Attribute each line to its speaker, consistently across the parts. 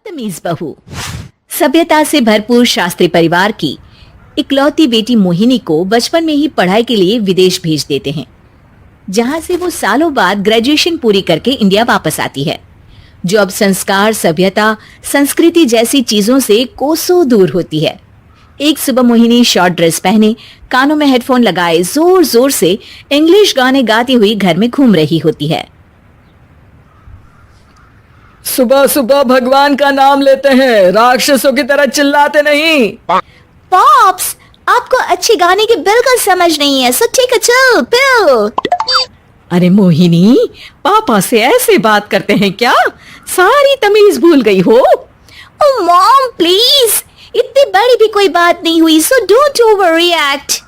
Speaker 1: बदतमीज बहू। सभ्यता से भरपूर शास्त्री परिवार की इकलौती बेटी मोहिनी को बचपन में ही पढ़ाई के लिए विदेश भेज देते हैं, जहां से वो सालों बाद ग्रेजुएशन पूरी करके इंडिया वापस आती है, जो अब संस्कार, सभ्यता, संस्कृति जैसी चीजों से कोसों दूर होती है। एक सुबह मोहिनी शॉर्ट ड्रेस पहने, कानों में हेडफोन लगाए जोर जोर से इंग्लिश गाने गाती हुई घर में घूम रही होती है।
Speaker 2: सुबह सुबह भगवान का नाम लेते हैं, राक्षसों की तरह चिल्लाते नहीं।
Speaker 1: पॉप्स, आपको अच्छे गाने की बिल्कुल समझ नहीं है, so take a chill pill.
Speaker 2: अरे मोहिनी, पापा से ऐसे बात करते हैं क्या? सारी तमीज भूल गई हो।
Speaker 1: ओह मॉम प्लीज, इतनी बड़ी भी कोई बात नहीं हुई, सो डोंट ओवररिएक्ट।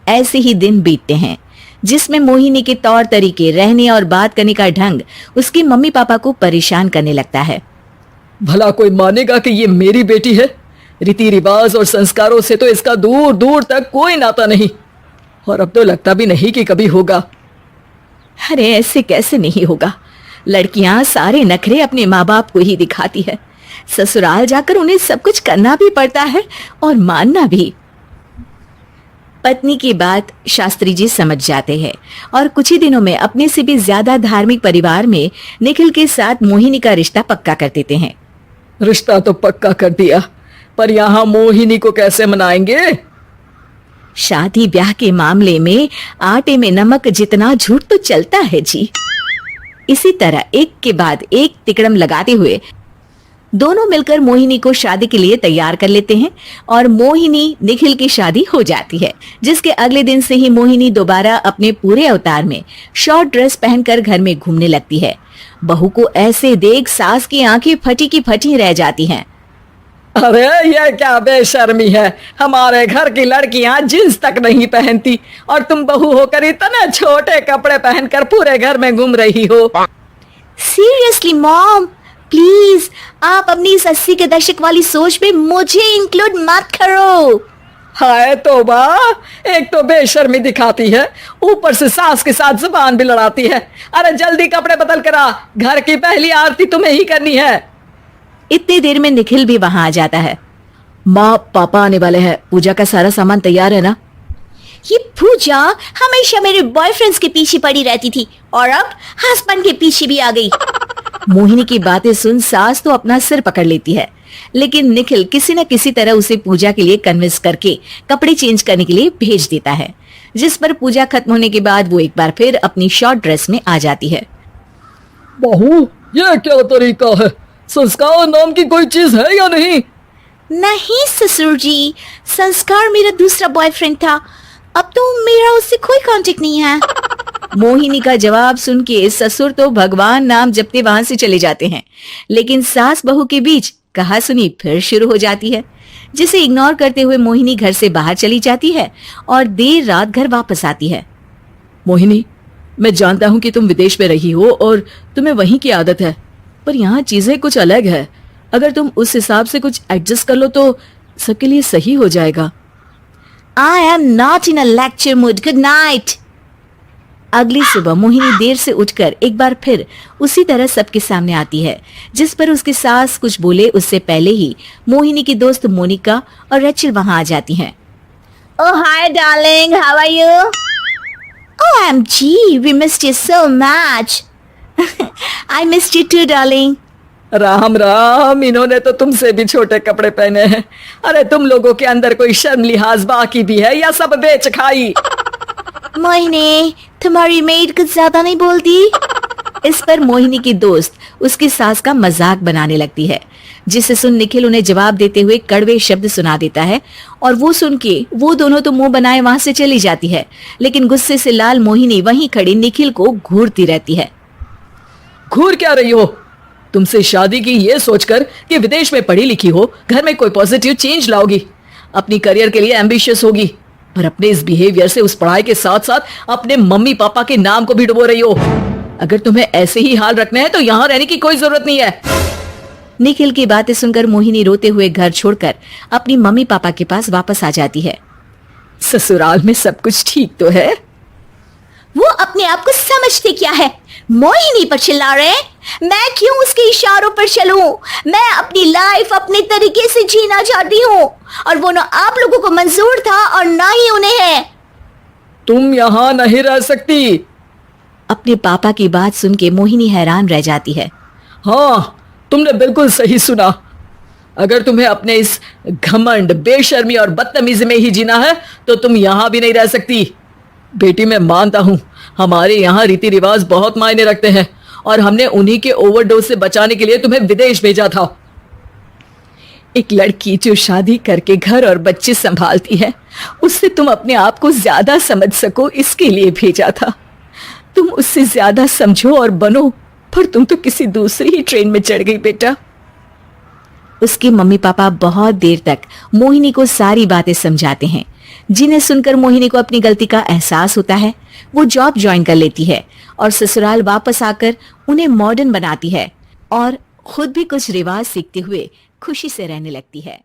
Speaker 1: ऐसे ही दिन बीतते हैं जिसमें मोहिनी के तौर तरीके, रहने और बात करने का ढंग उसके मम्मी पापा को परेशान करने लगता है।
Speaker 2: भला कोई मानेगा कि ये मेरी बेटी है? रीति रिवाज और संस्कारों से तो इसका दूर दूर तक कोई नाता नहीं, और अब तो लगता भी नहीं कि कभी होगा।
Speaker 1: अरे ऐसे कैसे नहीं होगा? लड़कियां सारे नखरे अपने माँ बाप को ही दिखाती है। ससुराल जाकर उन्हें सब कुछ करना भी पड़ता है और मानना भी। पत्नी की बात शास्त्री जी समझ जाते हैं और कुछ ही दिनों में अपने से भी ज्यादा धार्मिक परिवार में निखिल के साथ मोहिनी का रिश्ता पक्का कर देते हैं।
Speaker 2: रिश्ता तो पक्का कर दिया, पर यहाँ मोहिनी को कैसे मनाएंगे?
Speaker 1: शादी ब्याह के मामले में आटे में नमक जितना झूठ तो चलता है जी। इसी तरह एक के बाद एक तिकड़म लगाते हुए दोनों मिलकर मोहिनी को शादी के लिए तैयार कर लेते हैं और मोहिनी निखिल की शादी हो जाती है, जिसके अगले दिन से ही मोहिनी दोबारा अपने पूरे अवतार में शॉर्ट ड्रेस पहनकर घर में घूमने लगती है। बहू को ऐसे देख सास की आंखें फटी की फटी रह जाती हैं।
Speaker 2: अरे ये क्या बेशर्मी है, हमारे घर की लड़कियां जींस तक नहीं पहनती और तुम बहू होकर इतने छोटे कपड़े पहनकर पूरे घर में घूम रही हो।
Speaker 1: सीरियसली मॉम, प्लीज आप अपनी इस 80 के दशक वाली सोच में मुझे इंक्लूड मत करो।
Speaker 2: हाय तौबा, एक तो बेशर्मी दिखाती है, ऊपर से सास के साथ जुबान भी लड़ाती है। अरे जल्दी कपड़े बदल कर आ, घर की पहली आरती तुम्हें ही करनी है।
Speaker 1: इतनी देर में निखिल भी वहां आ जाता है।
Speaker 2: माँ पापा आने वाले हैं, पूजा का सारा सामान तैयार है ना?
Speaker 1: ये पूजा हमेशा मेरे बॉयफ्रेंड्स के पीछे पड़ी रहती थी और अब हस्बैंड के पीछे भी आ गई। मोहिनी की बातें सुन सास तो अपना सिर पकड़ लेती है, लेकिन निखिल किसी न किसी तरह उसे पूजा के लिए कन्विंस करके कपड़े चेंज करने के लिए भेज देता है, जिस पर पूजा खत्म होने के बाद वो एक बार फिर अपनी शॉर्ट ड्रेस में आ जाती है।
Speaker 2: बहू, ये क्या तरीका है? संस्कार नाम की कोई चीज है या नहीं?
Speaker 1: नहीं ससुर जी, संस्कार मेरा दूसरा बॉयफ्रेंड था, अब तो मेरा उससे कोई कांटेक्ट नहीं है। मोहिनी का जवाब सुन के ससुर तो भगवान नाम जपते वहां से चले जाते हैं, लेकिन सास बहू के बीच कहासुनी फिर शुरू हो जाती है, जिसे इग्नोर करते हुए मोहिनी घर से बाहर चली जाती है और देर रात घर वापस आती है।
Speaker 2: मोहिनी, मैं जानता हूँ कि तुम विदेश में रही हो और तुम्हें वहीं की आदत है, पर यहाँ चीजें कुछ अलग है। अगर तुम उस हिसाब से कुछ एडजस्ट कर लो तो सबके लिए सही हो जाएगा।
Speaker 1: I am not in a lecture mood. Good night. अगली सुबह मोहिनी देर से उठकर एक बार फिर उसी तरह सबके सामने आती है, जिस पर उसकी सास कुछ बोले उससे पहले ही मोहिनी की दोस्त मोनिका और रेचल वहां आ जाती हैं। Oh hi darling, how are you? OMG, we missed you so much. I missed you too darling.
Speaker 2: Ram Ram, इन्होंने तो तुमसे भी छोटे कपड़े पहने हैं। अरे तुम लोगों के अंदर कोई शर्म लिहाज बाकी भी है या सब बेच खाई?
Speaker 1: मोहिनी, तुम्हारी मेड कुछ ज्यादा नहीं बोलती? इस पर मोहिनी की दोस्त उसकी सास का मजाक बनाने लगती है, जिसे सुन निखिल उन्हें जवाब देते हुए कड़वे शब्द सुना देता है और वो सुन के वो दोनों तो मुंह बनाए वहां से चली जाती है, लेकिन गुस्से से लाल मोहिनी वहीं खड़ी निखिल को घूरती रहती है।
Speaker 2: घूर क्या रही हो? तुमसे शादी की ये सोचकर कि विदेश में पढ़ी लिखी हो, घर में कोई पॉजिटिव चेंज लाओगी, अपनी करियर के लिए एम्बिशियस होगी, पर अपने इस बिहेवियर से उस पढ़ाई के साथ साथ अपने मम्मी पापा के नाम को भी डुबो रही हो। अगर तुम्हें ऐसे ही हाल रखना है तो यहाँ रहने की कोई जरूरत नहीं है।
Speaker 1: निखिल की बातें सुनकर मोहिनी रोते हुए घर छोड़कर अपनी मम्मी पापा के पास वापस आ जाती है।
Speaker 2: ससुराल में सब कुछ ठीक तो है?
Speaker 1: वो अपने आप को समझते क्या है? मोहिनी पर चिल्ला रहे हैं? मैं क्यों उसके इशारों पर चलूं? मैं अपनी लाइफ अपने तरीके से जीना चाहती हूँ और वो ना आप लोगों को मंजूर था और ना ही उन्हें है।
Speaker 2: तुम यहाँ नहीं रह सकती।
Speaker 1: अपने पापा की बात सुन के मोहिनी हैरान रह जाती है।
Speaker 2: हाँ, तुमने बिल्कुल सही सुना। अगर तुम्हें अपने इस घमंड, बेशर्मी और बदतमीजी में ही जीना है तो तुम यहाँ भी नहीं रह सकती। बेटी, मैं मानता हूँ हमारे यहाँ रीति रिवाज बहुत मायने रखते हैं और हमने उन्हीं के ओवरडोज से बचाने के लिए तुम्हें विदेश भेजा था।
Speaker 1: एक लड़की जो शादी करके घर और बच्चे संभालती है, उससे तुम अपने आप को ज्यादा समझ सको इसके लिए भेजा था। तुम उससे ज्यादा समझो और बनो, पर तुम तो किसी दूसरी ही ट्रेन में चढ़ गई बेटा। उसके मम्मी पापा बहुत देर तक मोहिनी को सारी बातें समझाते हैं, जिन्हें सुनकर मोहिनी को अपनी गलती का एहसास होता है। वो जॉब ज्वाइन कर लेती है और ससुराल वापस आकर उन्हें मॉडर्न बनाती है और खुद भी कुछ रिवाज सीखते हुए खुशी से रहने लगती है।